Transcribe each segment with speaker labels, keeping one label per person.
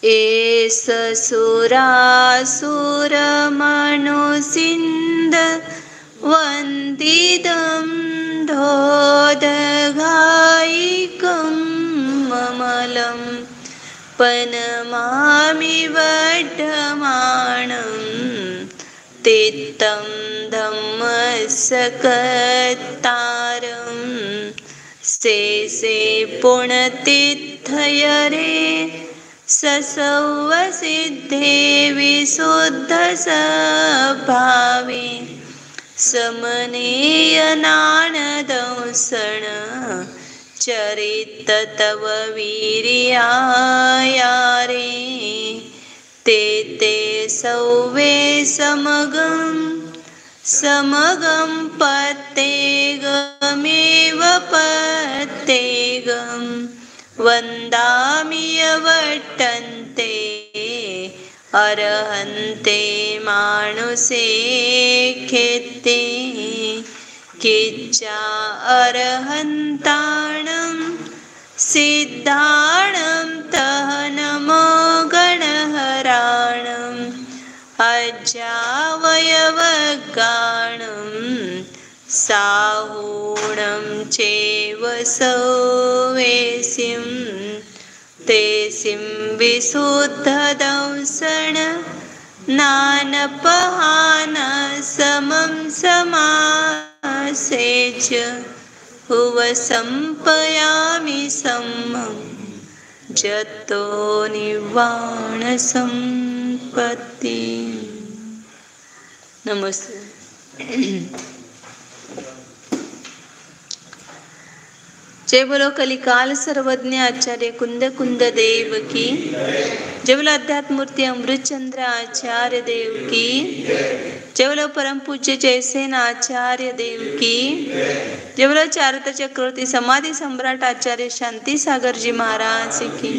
Speaker 1: एष सुरासुरमनुसिन्द वन्दितं धोदघायिकं ममलं पनमामि वड्ढमाणं तीर्थं धम्मसकत्तारं शेषे पुण्यतीर्थयरे ससौवसिद्धे विशुद्धस्वभावे समनीयनानदंसण चरित तव वीर्यायारे ते सौवे समगं पत्तेगमेव पत्तेगं वन्दामि यवट्टन्ते अरहन्ते मानुषे खेते किच्चा अरहन्ताणं सिद्धाणं तह नमो गणहराणम् अजावयवगाणं साहूणं चैव सौवेसिं तेसिं विशुद्धदंसण नानपहान समं समासेच हुवसंपयामि सम्मं जतो निर्वाणसम्पत्ति। नमस्ते। जय बोलो कलिकाल सर्वज्ञ आचार्य कुंद कुंद देव की। जय बोलो अध्यात्म मूर्ति अमृतचंद्र आचार्य देव की। जय बोलो परम पूज्य जयसेन आचार्य देव की। जय बोलो चारत चक्रवर्ती समाधि सम्राट आचार्य शांति सागर जी महाराज की।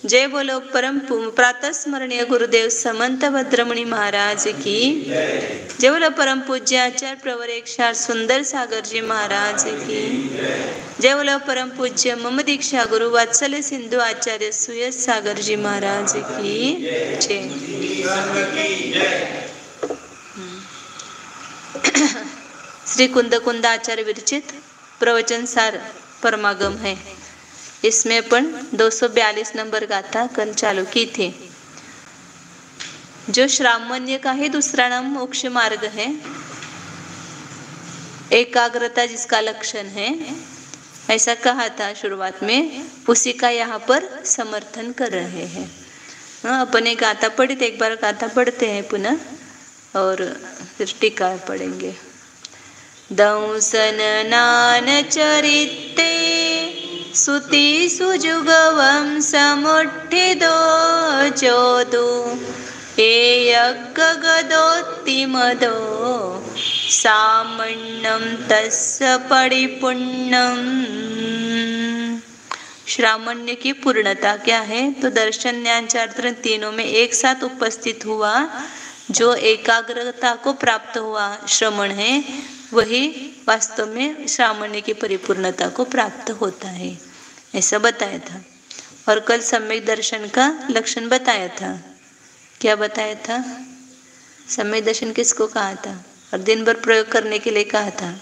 Speaker 1: जय बोलो परम प्रातः स्मरणीय गुरुदेव समंत भद्रमणि महाराज की। जय बोलो परम पूज्य आचार्य प्रवर एक सुंदर सागर जी महाराज की। जय बोलो परम पूज्य मम दीक्षा गुरु वात्सल्य सिंधु आचार्य सुयश सागर जी महाराज की जय। श्री कुंद कुंद आचार्य विरचित प्रवचन सार परमागम है। इसमें अपन 242 नंबर गाथा कल चालू की थी। जो श्रामण्य का ही दूसरा नाम मोक्ष मार्ग है, एकाग्रता जिसका लक्षण है, ऐसा कहा था शुरुआत में, उसी का यहाँ पर समर्थन कर रहे हैं। अपन एक गाथा पढ़ी थे, एक बार गाथा पढ़ते हैं पुनः और फिर टीका पढ़ेंगे। दंसन नान चरिते सुति सुजुगवं समुठ्ठिदो जोदु ए यज्ञगदोत्तिमदो सामण्यं तस्य परिपूर्णम्। श्रामण्य की पूर्णता क्या है? तो दर्शन ज्ञान चारित्र तीनों में एक साथ उपस्थित हुआ जो एकाग्रता को प्राप्त हुआ श्रवण है, वही वास्तव में श्रामण्य की परिपूर्णता को प्राप्त होता है, ऐसा बताया था। और कल सम्यक दर्शन का लक्षण बताया था। क्या बताया था? सम्यक दर्शन किसको कहा था और दिन भर प्रयोग करने के लिए कहा था?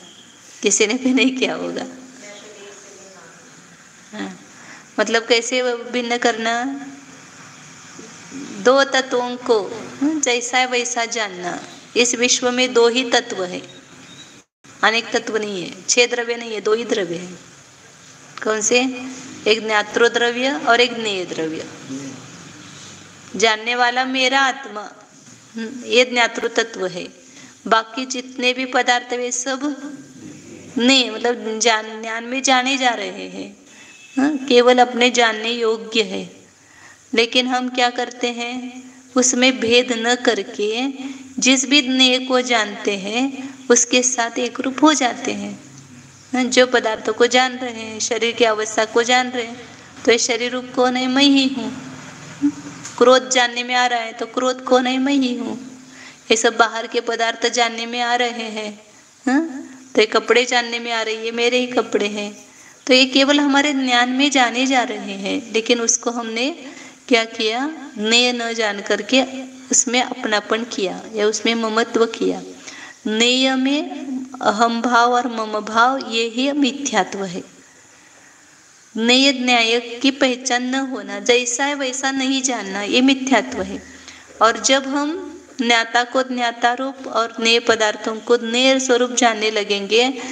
Speaker 1: किसी ने भी नहीं किया होगा। हाँ, मतलब कैसे भिन्न करना? दो तत्वों को जैसा है वैसा जानना। इस विश्व में दो ही तत्व है, अनेक तत्व नहीं है, 6 द्रव्य नहीं है, 2 ही द्रव्य है। कौन से? एक ज्ञातृ द्रव्य और एक ज्ञेय द्रव्य। जानने वाला मेरा आत्मा, ये ज्ञातृ तत्व है। बाकी जितने भी पदार्थ वे सब नहीं, मतलब ज्ञान में जाने जा रहे हैं, केवल अपने जानने योग्य है। लेकिन हम क्या करते हैं? उसमें भेद न करके जिस भी ज्ञेय को जानते हैं उसके साथ एक रूप हो जाते हैं। जो पदार्थों को जान रहे हैं, शरीर की अवस्था को जान रहे हैं, तो ये शरीर रूप कौन है? मैं ही हूँ। क्रोध जानने में आ रहा है तो क्रोध कौन है? मैं ही हूँ। ये सब बाहर के पदार्थ जानने में आ रहे हैं, तो ये कपड़े जानने में आ रही है, मेरे ही कपड़े हैं। तो ये केवल हमारे ज्ञान में जाने जा रहे हैं, लेकिन उसको हमने क्या किया, नेय न जान करके उसमें अपनापन किया या उसमें ममत्व किया। नेय में अहम भाव और मम भाव, ये ही मिथ्यात्व है। नेय न्याय की पहचान न होना, जैसा है वैसा नहीं जानना, ये मिथ्यात्व है। और जब हम ज्ञाता को ज्ञाता रूप और नेय पदार्थों को नेय स्वरूप जानने लगेंगे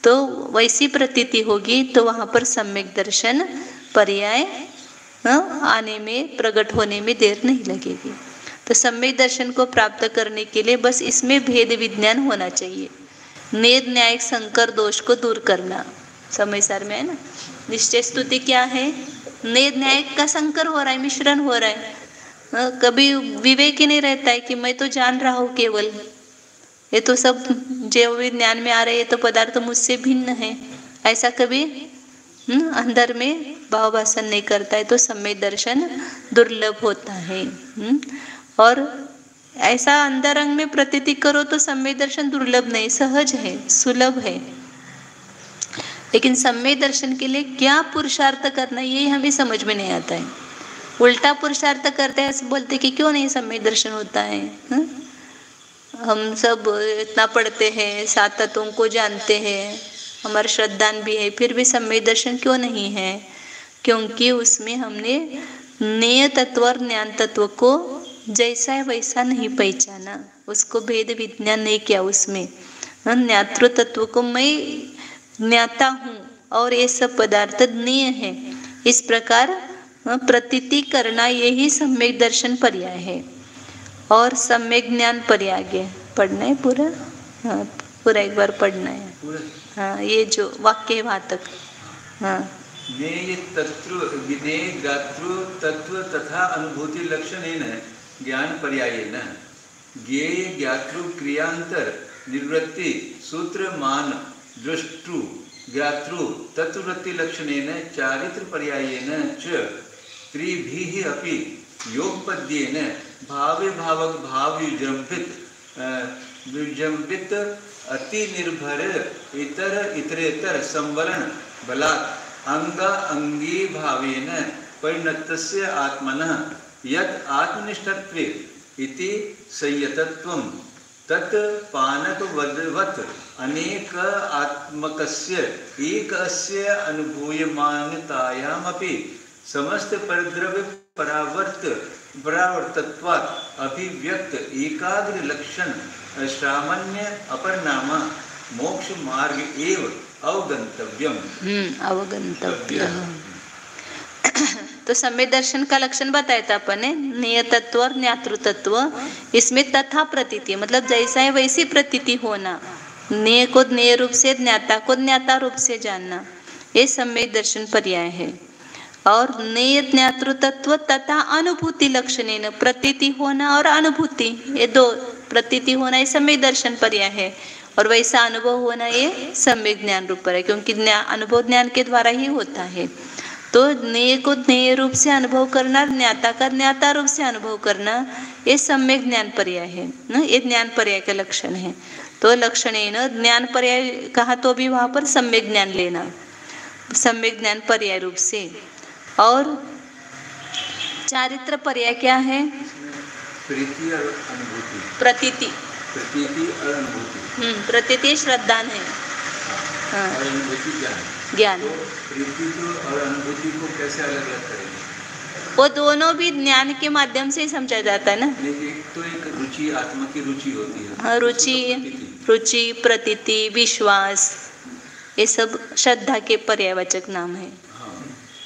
Speaker 1: तो वैसी प्रतीति होगी, तो वहाँ पर सम्यक दर्शन पर्याय आने में, प्रकट होने में देर नहीं लगेगी। तो सम्यक दर्शन को प्राप्त करने के लिए बस इसमें भेद विज्ञान होना चाहिए। नेय न्यायिक संकर दोष को दूर करना समय सार में है ना। निश्चय स्तुति क्या है, नेय न्यायिक का संकर हो रहा है, मिश्रण हो रहा है। कभी विवेक ही नहीं रहता है कि मैं तो जान रहा हूँ केवल, ये तो सब जो विज्ञान में आ रहे, ये तो पदार्थ मुझसे भिन्न है, ऐसा कभी अंदर में भाव भाषण नहीं करता है, तो सम्यक दर्शन दुर्लभ होता है। और ऐसा अंतरंग में प्रतीति करो तो सम्यक दर्शन दुर्लभ नहीं, सहज है, सुलभ है। लेकिन सम्यक दर्शन के लिए क्या पुरुषार्थ करना, ये हमें समझ में नहीं आता है। उल्टा पुरुषार्थ करते हैं, बोलते कि क्यों नहीं सम्यक दर्शन होता है। हम सब इतना पढ़ते हैं, सात तत्वों को जानते हैं, हमारा श्रद्धान भी है, फिर भी सम्यक दर्शन क्यों नहीं है? क्योंकि उसमें हमने नेय तत्व और ज्ञान तत्व को जैसा है वैसा नहीं पहचाना, उसको भेद विज्ञान नहीं किया। उसमें ज्ञातृ तत्व को मैं ज्ञाता हूँ और ये सब पदार्थ ज्ञेय है, इस प्रकार प्रतीति करना, यही सम्यक दर्शन पर्याय है। और सम्यक ज्ञान पर्याय पढ़ना है पूरा, हाँ पूरा एक बार पढ़ना है। हाँ ये जो वाक्य है वहाँ तक। हाँ
Speaker 2: ज्ञेय तत्व विधेय गातृ तत्व तथा अनुभूति लक्षणेन ज्ञान पर्यायेन ज्ञेय ज्ञातृ क्रियांतर निवृत्ति सूत्र मान दृष्टु ज्ञातृ तत्ववृत्ति लक्षणेन चारित्र पर्यायेन च त्रिभिः अपि योगपद्येन भावे भावक भाव विजृंभित अति निर्भर इतर इतरेतर संवरण बलात् अंग अंगी भावेन परिणतस्य आत्मनः यत् आत्मनिष्ठत्वे इति संयतत्वं तत् पानकवद्वत् अनेक आत्मकस्य एकस्य अनुभूयमानतायामपि समस्त परिद्रव्य परावर्तत्वात् अभिव्यक्त एकाग्र लक्षण सामान्य अपरनाम मोक्ष मार्ग एव अवगंतव्यम।
Speaker 1: अवगंतव्य। तो सम्यक दर्शन का लक्षण बताया था अपन ने, नेय तत्व और ज्ञातृ तत्व। इसमें तथा प्रतीति मतलब जैसा है वैसी प्रतीति होना, नेय को नेय रूप से, ज्ञाता को ज्ञाता रूप से जानना, ये सम्यक दर्शन पर्याय है। और नेय ज्ञातृ तत्व तथा अनुभूति लक्षणेन, प्रतीति होना और अनुभूति, ये दो, प्रतीति होना ये सम्यक दर्शन पर्याय है और वैसा अनुभव होना ये सम्यक ज्ञान रूप पर है, क्योंकि अनुभव ज्ञान के द्वारा ही होता है। तो नेय को नेय रूप से अनुभव करना, ज्ञाता का ज्ञाता रूप से अनुभव करना, ये सम्यक ज्ञान पर्याय है ना, ये ज्ञान पर्याय का लक्षण है। तो लक्षणेन ज्ञान पर्याय कहा तो भी वहाँ पर सम्यक ज्ञान लेना, सम्यक ज्ञान पर्याय रूप से। और चारित्र पर्याय क्या है?
Speaker 2: प्रीति और अनुभूति।
Speaker 1: प्रतीति,
Speaker 2: प्रतीति और अनुभूति।
Speaker 1: प्रतीति श्रद्धान है। हाँ।
Speaker 2: और अनुभूति क्या है?
Speaker 1: ज्ञान।
Speaker 2: तो प्रीति और अनुभूति को कैसे अलग अलग करेंगे?
Speaker 1: वो दोनों भी ज्ञान के माध्यम से ही समझा जाता है ना।
Speaker 2: एक तो एक रुचि, आत्मा की रुचि होती है।
Speaker 1: हाँ, रुचि, प्रतीति, विश्वास, ये सब श्रद्धा के पर्यायवाचक नाम है।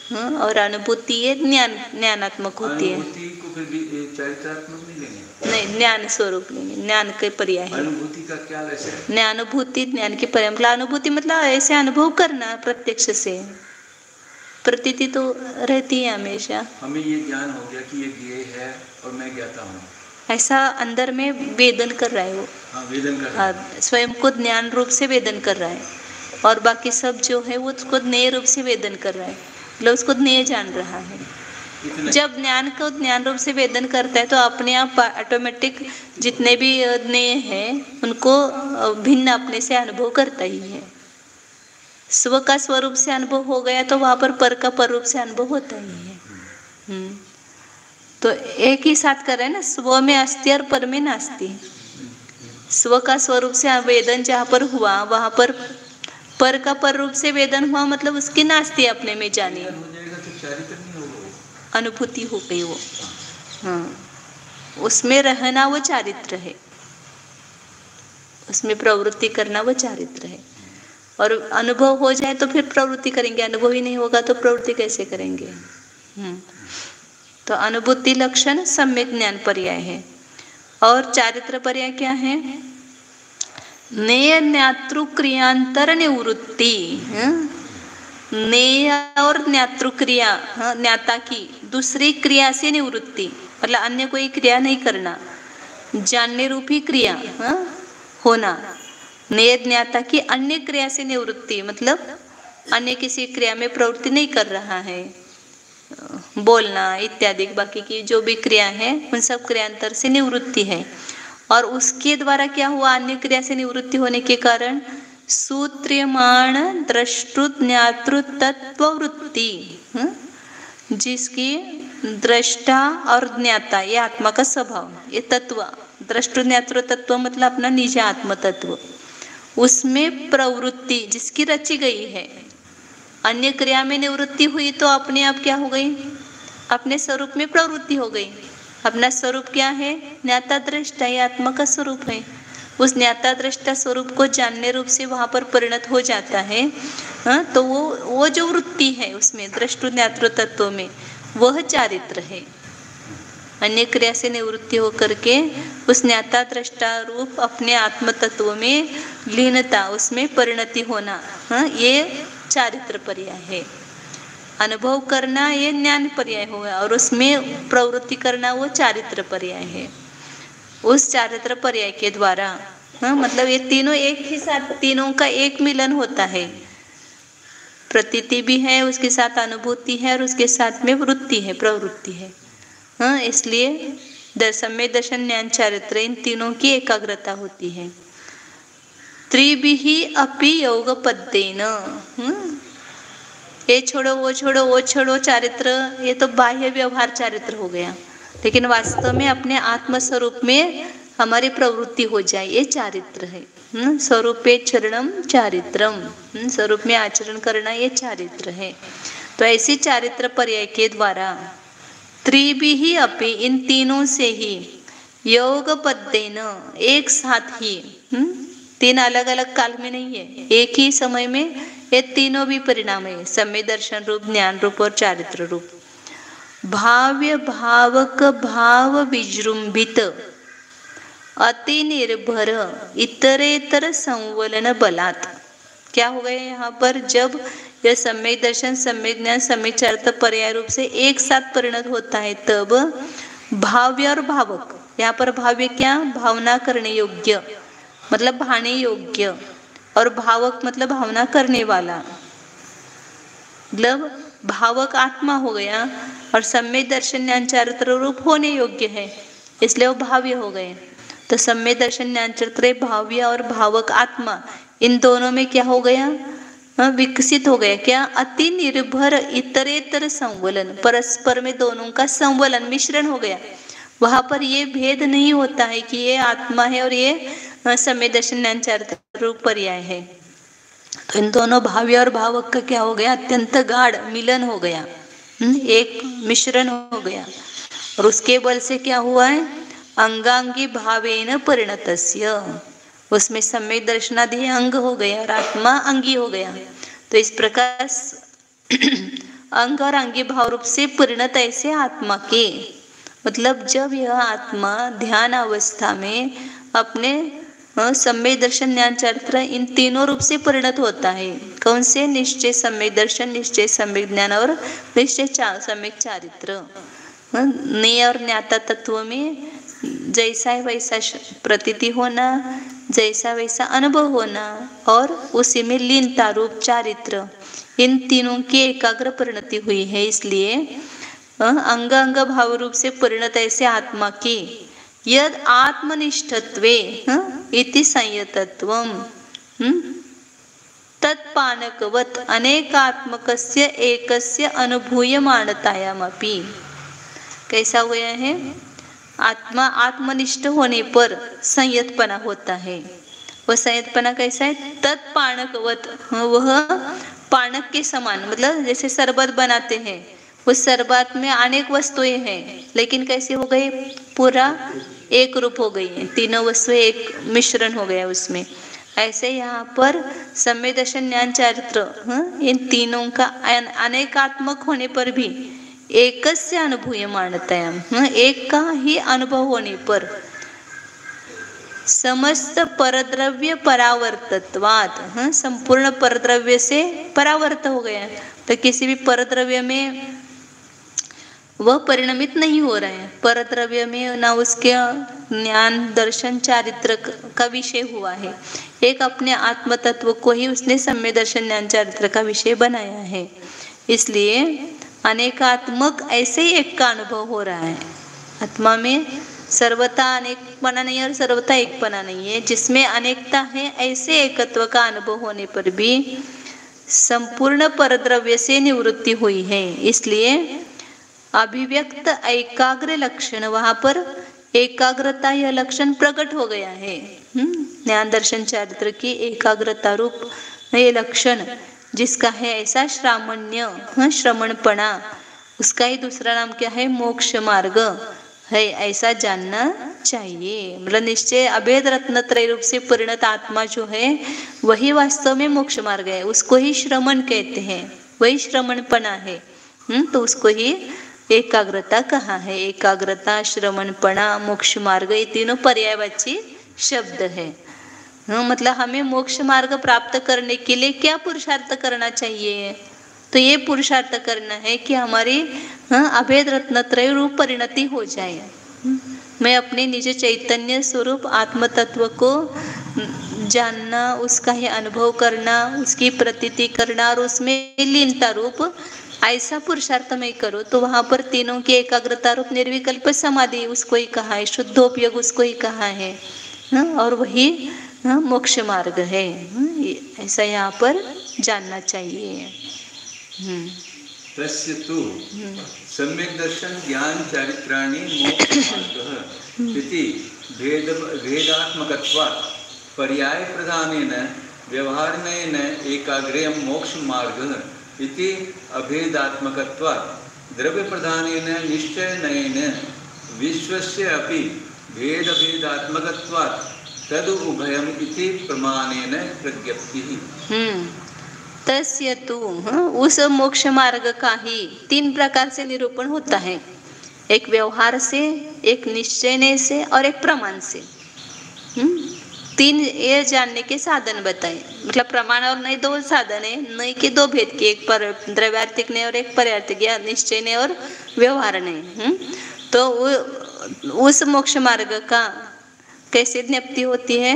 Speaker 1: हाँ, और अनुभूति ये ज्ञानात्मक होती है।
Speaker 2: अनुभूति को फिर भी चारित्रात्मक नहीं लेंगे? नहीं,
Speaker 1: ज्ञान स्वरूप लेंगे, ज्ञान के पर्याय है।
Speaker 2: अनुभूति का क्या वैसे?
Speaker 1: ज्ञानुभूति ज्ञान की पर्याय, मतलब अनुभूति मतलब ऐसे अनुभव करना प्रत्यक्ष से। प्रतीति तो रहती है हमेशा।
Speaker 2: हमें ये ज्ञान हो गया कि ये ज्ञेय है और मैं ज्ञाता हूँ, ऐसा
Speaker 1: अंदर में वेदन कर रहा है वो।
Speaker 2: हाँ, वेदन कर रहा है।
Speaker 1: स्वयं को ज्ञान रूप से वेदन कर रहा है और बाकी सब जो है वो उसको ज्ञेय रूप से वेदन कर रहा है, मतलब उसको ज्ञेय जान रहा है। जब ज्ञान को ज्ञान रूप से वेदन करता है तो अपने आप ऑटोमेटिक जितने भी ज्ञेय हैं उनको भिन्न अपने से अनुभव करता ही है। स्व का स्वरूप से अनुभव हो गया तो वहाँ पर पर का पर रूप से अनुभव होता ही है। तो एक ही साथ कर रहे हैं ना, स्व में अस्ति और पर में नास्ति। स्व का स्वरूप से वेदन जहाँ पर हुआ वहां पर का पर रूप से वेदन हुआ, मतलब उसकी नास्ति अपने में जानिए, अनुभूति हो गई वो। हाँ, उसमें रहना वो चारित्र है, उसमें प्रवृत्ति करना वो चारित्र है। और अनुभव हो जाए तो फिर प्रवृत्ति करेंगे, अनुभव ही नहीं होगा तो प्रवृत्ति कैसे करेंगे। तो अनुभूति लक्षण सम्यक ज्ञान पर्याय है। और चारित्र पर्याय क्या है? नेय ज्ञातृ क्रियांतर निवृत्ति। नेय और ज्ञातृ क्रिया, ज्ञाता की दूसरी क्रिया से निवृत्ति, मतलब अन्य कोई क्रिया नहीं करना, जानने रूपी क्रिया होना। नेय ज्ञाता की अन्य क्रिया से निवृत्ति, मतलब अन्य किसी क्रिया में प्रवृत्ति नहीं कर रहा है, बोलना इत्यादि बाकी की जो भी क्रिया है उन सब क्रियांतर से निवृत्ति है। और उसके द्वारा क्या हुआ? अन्य क्रिया से निवृत्ति होने के कारण सूत्र्यमाण द्रष्टृ ज्ञातृ तत्व वृत्ति, जिसकी दृष्टा और ज्ञाता ये आत्मा का स्वभाव, ये तत्व दृष्टृ ज्ञातृ तत्व मतलब अपना निज आत्म तत्व, उसमें प्रवृत्ति जिसकी रची गई है। अन्य क्रिया में निवृत्ति हुई तो अपने आप क्या हो गई? अपने स्वरूप में प्रवृत्ति हो गई। अपना स्वरूप क्या है? ज्ञाता दृष्टा, ये आत्मा का स्वरूप है। उस ज्ञाता दृष्टा स्वरूप को जानने रूप से वहां पर परिणत हो जाता है। तो वो जो वृत्ति है उसमें दृष्टु ज्ञातृ तत्व में वह चारित्र है। अन्य क्रिया से निवृत्ति होकर के उस ज्ञाता दृष्टा रूप अपने आत्म तत्व में लीनता, उसमें परिणति होना, ये चारित्र पर्याय है। अनुभव करना ये ज्ञान पर्याय होगा और उसमें प्रवृत्ति करना वो चारित्र पर्याय है। उस चारित्र पर्याय के द्वारा मतलब ये तीनों एक ही साथ, तीनों का एक मिलन होता है। प्रतीति भी है, उसके साथ अनुभूति है और उसके साथ में वृत्ति है, प्रवृत्ति है। इसलिए सम्यक दर्शन ज्ञान चारित्र इन तीनों की एकाग्रता होती है। त्रिभिः अपि योगपद्येन, ये छोड़ो वो छोड़ो वो छोड़ो चारित्र, ये तो बाह्य व्यवहार चारित्र हो गया। लेकिन वास्तव में अपने आत्मस्वरूप में हमारी प्रवृत्ति हो जाए, ये चारित्र है। स्वरूपे चरणम चारित्रम, स्वरूप में आचरण करना ये चारित्र है। तो ऐसी चारित्र पर्याय के द्वारा त्रिभिः अपि, इन तीनों से ही योगपद्येन, एक साथ ही, तीन अलग अलग काल में नहीं है, एक ही समय में ये तीनों भी परिणाम है, सम्यक दर्शन रूप, ज्ञान रूप और चारित्र रूप। भाव्य भावक भाव विजृंभित अति निर्भर इतरेतर संवलन बलात्। क्या हो गया यहाँ पर? जब यह सम्यक दर्शन, सम्यक ज्ञान, सम्यक चारित्र पर्याय रूप से एक साथ परिणत होता है तब भाव्य और भावक, यहाँ पर भाव्य क्या? भावना करने योग्य, मतलब भाने योग्य, और भावक मतलब भावना करने वाला, मतलब भावक आत्मा हो गया और सम्यक दर्शन ज्ञान चारित्र रूप होने योग्य है, इसलिए वो भाव्य हो गए। तो सम्यक दर्शन ज्ञान चारित्र भाव्य और भावक आत्मा, इन दोनों में क्या हो गया? विकसित हो गया। क्या? अति निर्भर इतरेतर संवलन, परस्पर में दोनों का संवलन, मिश्रण हो गया। वहां पर ये भेद नहीं होता है कि ये आत्मा है और ये सम्यक दर्शन ज्ञान चारित्र रूप पर्याय है। तो इन दोनों भाव्य और भावक का क्या हो गया? अत्यंत गाढ़ मिलन हो गया, एक मिश्रण हो गया। और उसके बल से क्या हुआ है? अंगांगी भावेन परिणतस्य, उसमें सम्यक दर्शनादि अंग हो गया और आत्मा अंगी हो गया। तो इस प्रकार अंग और अंगी भाव रूप से परिणत ऐसे आत्मा के, मतलब जब यह आत्मा ध्यान अवस्था में अपने सम्यक दर्शन ज्ञान चारित्र इन तीनों रूप से परिणत होता है। कौन से? निश्चय सम्यक दर्शन, निश्चय सम्यक ज्ञान और निश्चय सम्यक चारित्र। नेय और ज्ञाता तत्व में जैसा है वैसा प्रतीति होना, जैसा वैसा अनुभव होना और उसी में लीनता रूप चारित्र, इन तीनों की एकाग्र परिणति हुई है। इसलिए अंग अंग भाव रूप से परिणत ऐसे आत्मा की यद आत्मनिष्ठत्वे इति संयतत्वम तत्पानकवत अनेकात्मकस्य एकस्य अनुभूयमानतायामपि। कैसा हो गया है? आत्मा आत्मनिष्ठ होने पर संयतपना होता है। वह संयतपना कैसा है? तत्पाणकवत, वह पानक के समान, मतलब जैसे शरबत बनाते हैं, उस शरबत में अनेक वस्तुएं हैं, लेकिन कैसे हो गई? पूरा एक रूप हो गई है, तीनों वस्तुएं एक मिश्रण हो गया उसमें। ऐसे यहाँ पर सम्यक दर्शन ज्ञान चारित्र, इन तीनों का अनेकात्मक होने पर भी एकस्य अनुभूयमानतया, एक का ही अनुभव होने पर समस्त परद्रव्य परावर्तत्वात्, संपूर्ण परद्रव्य से परावर्त हो गया, तो किसी भी परद्रव्य में वह परिणमित नहीं हो रहा है। परद्रव्य में ना उसके ज्ञान दर्शन चारित्र का विषय हुआ है, एक अपने आत्म तत्व को ही उसने सम्यक दर्शन ज्ञान चारित्र का विषय बनाया है। इसलिए अनेकात्मक ऐसे ही एक का अनुभव हो रहा है। आत्मा में सर्वथा अनेकपना नहीं और सर्वथा एकपना नहीं है, जिसमें अनेकता है ऐसे एकत्व का अनुभव होने पर भी संपूर्ण परद्रव्य से निवृत्ति हुई है। इसलिए अभिव्यक्त एकाग्र लक्षण, वहां पर एकाग्रता यह लक्षण प्रकट हो गया है। ज्ञान दर्शन चारित्र की एकाग्रता रूप ये लक्षण जिसका है ऐसा श्रामण्य, श्रमणपणा, उसका ही दूसरा नाम क्या है? मोक्ष मार्ग है, ऐसा जानना चाहिए। मतलब निश्चय अभेद रत्न त्रय रूप से परिणत आत्मा जो है वही वास्तव में मोक्ष मार्ग है, उसको ही श्रमण कहते हैं, वही श्रमणपणा है। तो उसको ही एकाग्रता कहा है। एकाग्रता, श्रमणपणा, मोक्ष मार्ग, ये तीनों पर्यायवाची शब्द है। मतलब हमें मोक्ष मार्ग प्राप्त करने के लिए क्या पुरुषार्थ करना चाहिए? तो ये पुरुषार्थ करना है कि हमारी अभेद रत्नत्रय रूप परिणति हो जाए। मैं अपने निज चैतन्य स्वरूप आत्म तत्व को जानना, उसका ही अनुभव करना, उसकी प्रतीति करना और उसमें लीनता रूप ऐसा पुरुषार्थ में करो, तो वहां पर तीनों की एकाग्रता रूप निर्विकल्प समाधि उसको ही कहा है, शुद्धोपयोग उसको ही कहा है, और वही मोक्ष मार्ग है। ऐसा यहाँ पर जानना चाहिए।
Speaker 2: तस्य तु सम्यक् दर्शन ज्ञान चारित्राणि मोक्ष मार्गः इति भेदात्मकत्वात् पर्याय प्रधानेन व्यवहारेण एकाग्रेयं मोक्ष मार्गः इति अभेदात्मकत्वात् द्रव्य प्रधानेन निश्चयेन विश्वस्य अपि भेदात्मकत्वात् तद उभयम् इति प्रमाणेन प्रज्ञप्तिः।
Speaker 1: तस्य तु, उस मोक्ष मार्ग का ही 3 प्रकार से निरूपण होता है, एक व्यवहार से, एक निश्चय से और एक प्रमाण से। 3 ये जानने के साधन बताए। मतलब प्रमाण और नहीं 2 साधन है, नहीं के 2 भेद के, एक पर द्रव्यार्थिक ने और एक पर्यार्थिक, या निश्चय ने और व्यवहार ने। तो उस मोक्ष मार्ग का कैसे ज्ञप्ति होती है?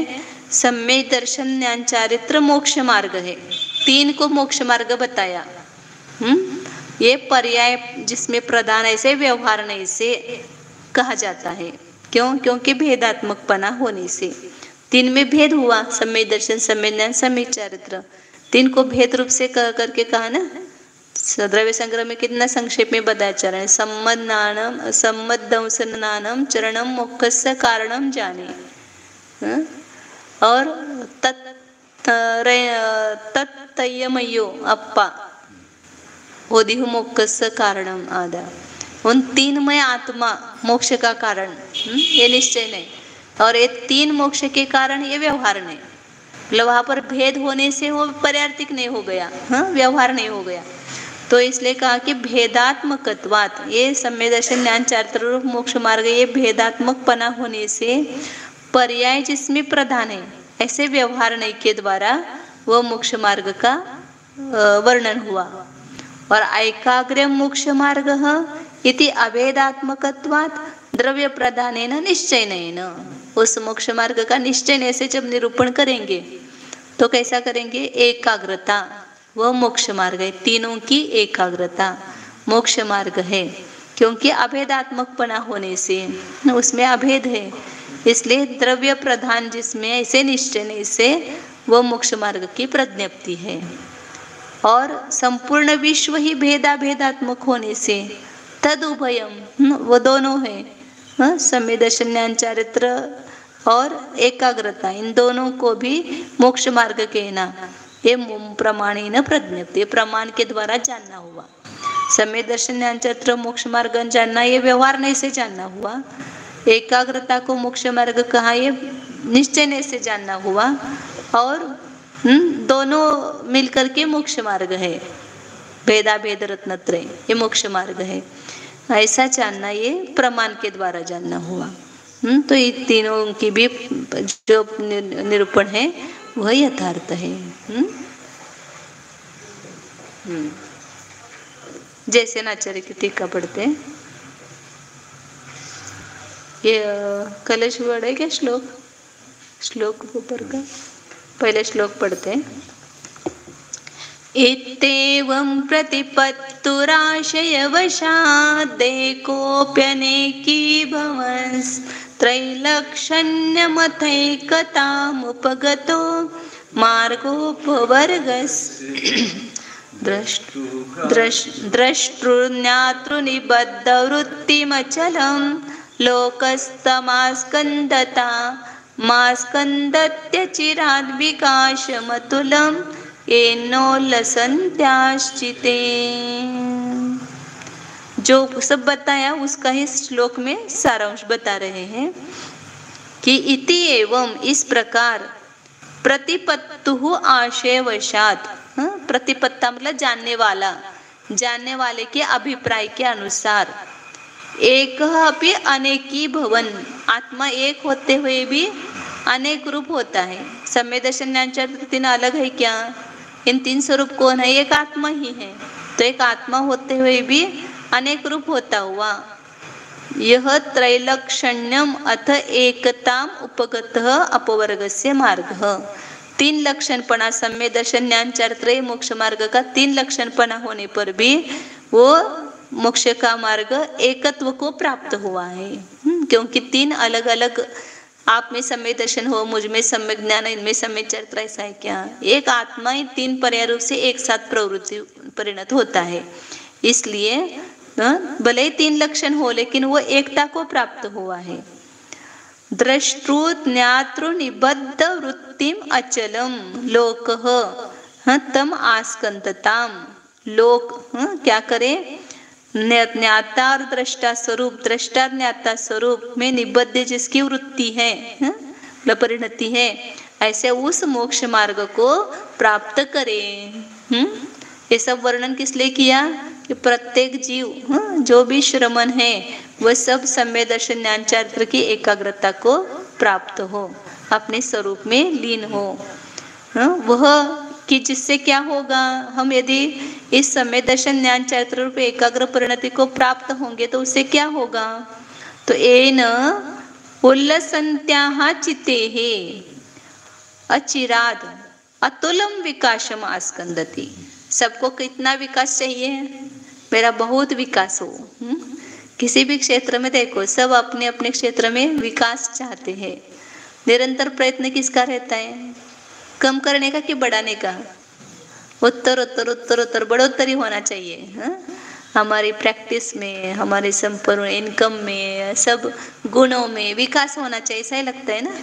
Speaker 1: सम्यक दर्शन ज्ञान चारित्र मोक्ष मार्ग है। 3 को मोक्ष मार्ग बताया। ये पर्याय जिसमें प्रधान ऐसे व्यवहार नहीं से कहा जाता है। क्यों? क्योंकि भेदात्मकपना होने से 3 में भेद हुआ, सम्यक दर्शन, सम्यक ज्ञान, सम्यक चारित्र। 3 को भेद रूप से कह करके कहा ना। द्रव्य संग्रह में कितना संक्षेप में बताया चरण, सम्मत दंसनानम चरणम मोक्षस्य कारणम जाने, और तत्तयमयो अप्पा ओदिहु मोक्षस्य कारणम आदा। उन 3 में आत्मा मोक्ष का कारण, ये निश्चय नहीं, और ये 3 मोक्ष के कारण ये व्यवहार नहीं। मतलब वहां पर भेद होने से वो पर्यार्थिक नहीं हो गया, व्यवहार नहीं हो गया। तो इसलिए कहा कि भेदात्मकत्वात्, ये सम्यक दर्शन ज्ञान चारित्र रूप मोक्ष मार्ग, ये भेदात्मकपना होने से पर्याय जिसमें प्रधान है ऐसे व्यवहार नहीं के द्वारा वह मोक्ष मार्ग का वर्णन हुआ। और एकाग्र मोक्ष मार्ग इति अभेदात्मकत्वात् द्रव्य प्रधानेन निश्चयेन, उस मोक्ष मार्ग का निश्चय से जब निरूपण करेंगे तो कैसा करेंगे? एकाग्रता, वह मोक्ष मार्ग है। 3 की एकाग्रता मोक्ष मार्ग है, क्योंकि अभेदात्मकपना होने से उसमें अभेद है, इसलिए द्रव्य प्रधान जिसमें ऐसे निश्चय से वह मोक्ष मार्ग की प्रज्ञप्ति है। और संपूर्ण विश्व ही भेदात्मक होने से तद उभयम, वो दोनों है। सम्यक दर्शन ज्ञान चारित्र और एकाग्रता, इन दोनों को भी मोक्ष मार्ग कहना। ये प्रमाणेन प्रज्ञप्ति, प्रमाण के द्वारा जानना हुआ। सम्यक दर्शन ज्ञान चारित्र मोक्ष मार्ग जानना, ये व्यवहार नहीं से जानना हुआ। एकाग्रता को मोक्ष मार्ग कहा, ये निश्चय से जानना हुआ। और दोनों मिलकर के मोक्ष मार्ग है। भेदा भेद रत्नत्रय, ये मोक्ष मार्ग है। ऐसा जानना, ये प्रमाण के द्वारा जानना हुआ। तो ये तीनों की भी जो निरूपण है वह यथार्थ है। जैसे नाचार्य की टीका पढ़ते हैं, ये कलश वर्ड है क्या? श्लोक ऊपर का पहले श्लोक पढ़ते हैं। इत्येवं प्रतिपत्तुराशयवशादेकोऽप्यनेकी भवंस् त्रैलक्षण्यमथैकतामुपगतो मार्गोपवर्गस्य द्रष्टृज्ञातृनिबद्धवृत्तिमचलं लोकस्तमास्कन्दता मास्कन्दत्यचिराद्विकाशमतुलं येनोल्लसन्त्याश्चिते। जो सब बताया उसका ही श्लोक में सारांश बता रहे हैं कि इति एवं, इस प्रकार, प्रतिपत्तु आशयवशात, प्रतिपत्ता मतलब जानने वाला, जानने वाले के अभिप्राय के अनुसार, एक अपि अनेकी भवन, आत्मा एक होते हुए भी अनेक रूप होता है। सम्यक दर्शन ज्ञान चारित्र तीन अलग है क्या? इन तीन स्वरूप कौन है? एक आत्मा ही है। तो एक आत्मा होते हुए भी अनेक रूप होता हुआ, यह त्रैलक्षण्यम अथ एकताम उपगतः अपवर्गस्य मार्गः। तीन लक्षणपणा, सम्यक दर्शन ज्ञान चारित्र मोक्ष मार्ग का तीन लक्षणपणा होने पर भी वो मोक्ष का मार्ग एकत्व को प्राप्त हुआ है। क्योंकि तीन अलग अलग, आप में सम्यक दर्शन हो, मुझ में सम्यक ज्ञान, इनमें सम्यक चरित्र, ऐसा है क्या? एक आत्मा ही तीन पर्याय रूप से एक साथ प्रवृत्ति परिणत होता है। इसलिए भले ही तीन लक्षण हो, लेकिन वो एकता को प्राप्त हुआ है। द्रष्टृ ज्ञातृ निबद्ध वृत्तिम अचलम लोकः तम आस्कंदताम। लोक क्या करे? ज्ञाता और दृष्टा स्वरूप, दृष्टा ज्ञाता स्वरूप में निबद्ध जिसकी वृत्ति है, परिणति है, ऐसे उस मोक्ष मार्ग को प्राप्त करे। ये सब वर्णन किस लिए किया? कि प्रत्येक जीव जो भी श्रमण है वह सब सम्यक दर्शन ज्ञान चारित्र की एकाग्रता को प्राप्त हो, अपने स्वरूप में लीन हो। वह कि जिससे क्या होगा? हम यदि इस सम्यक दर्शन ज्ञान चारित्र रूप एकाग्र परिणति को प्राप्त होंगे तो उससे क्या होगा? तो येन उल्लसन्त्याः चित्तेः अचिराद अतुलम विकासम आस्कंदति। सबको कितना विकास चाहिए? मेरा बहुत विकास हो। किसी भी क्षेत्र में देखो, सब अपने अपने क्षेत्र में विकास चाहते हैं। निरंतर प्रयत्न किसका रहता है? कम करने का कि बढ़ाने का? उत्तर उत्तर उत्तर उत्तर बढ़ोत्तरी होना चाहिए। हमारी प्रैक्टिस में, हमारे संपूर्ण इनकम में, सब गुणों में विकास होना चाहिए, ऐसा ही लगता है ना।